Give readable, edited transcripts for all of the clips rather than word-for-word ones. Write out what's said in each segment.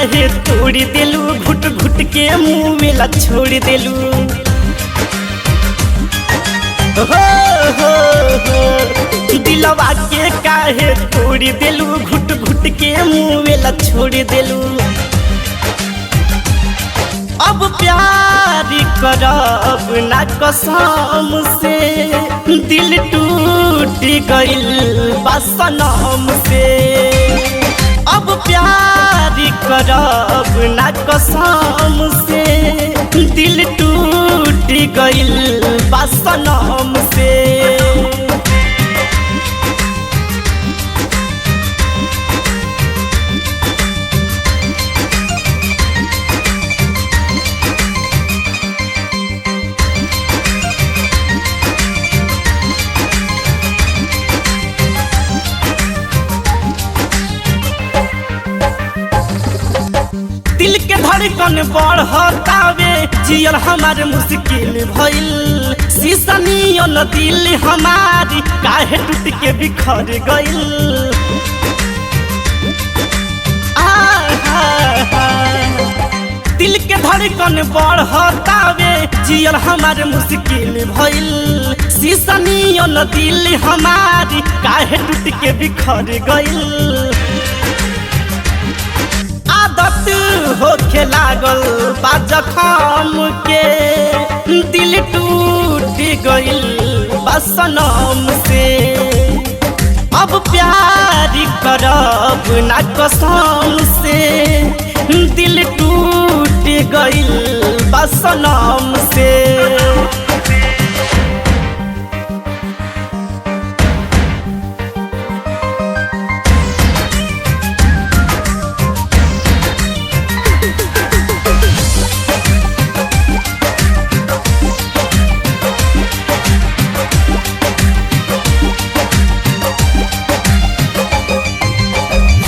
काहे तोड़ देलू, घुट घुट के मुँह में ला छोड़ देलू। हो दिलवा के काहे तोड़ देलू, घुट घुट के मुँह में ला छोड़ देलू। अब प्यार करब ना कसम से, दिल टूट गइल बा सनम से। अब प्यार करब ना कसम से, दिल टूट गइल बा सनम से। दिल के धड़कन बढ़तावे, जियल हमार मुश्किल भइल। शीशनियन दिल हमारी काहे टूट के बिखर गइल। दिल के धड़कन बढ़तावे, जियल हमार मुश्किल भइल। शीशनियन दिल हमारी काहे टूट के बिखर गइल। आदत होखे लागल बा जखम के, दिल टूट गइल बा सनम से। अब प्यार करब ना कसम से, दिल टूट गइल बा सनम से।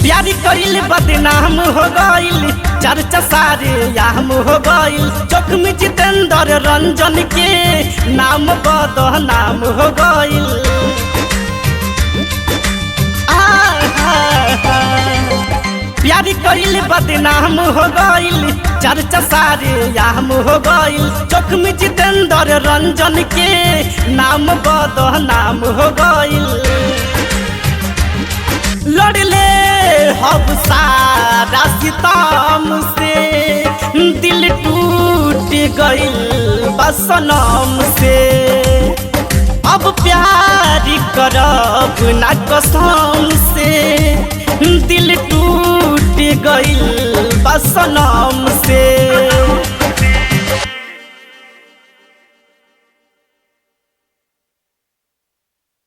प्यारी कइल बदनाम हो गइल, चर्चा सारे याम हो गइल। जोखमी जितेंद्र रंजन के नाम बदनाम हो गइल। प्यारी कइल बदनाम हो गइल, चर्चा सारे याम हो गइल। जोखमी जितेंद्र रंजन के नाम बदनाम हो गइल। लड़ले हब सारा सितम से, दिल टूट गइल बा सनम से। अब प्यार करब ना कसम से, दिल टूट गइल बा सनम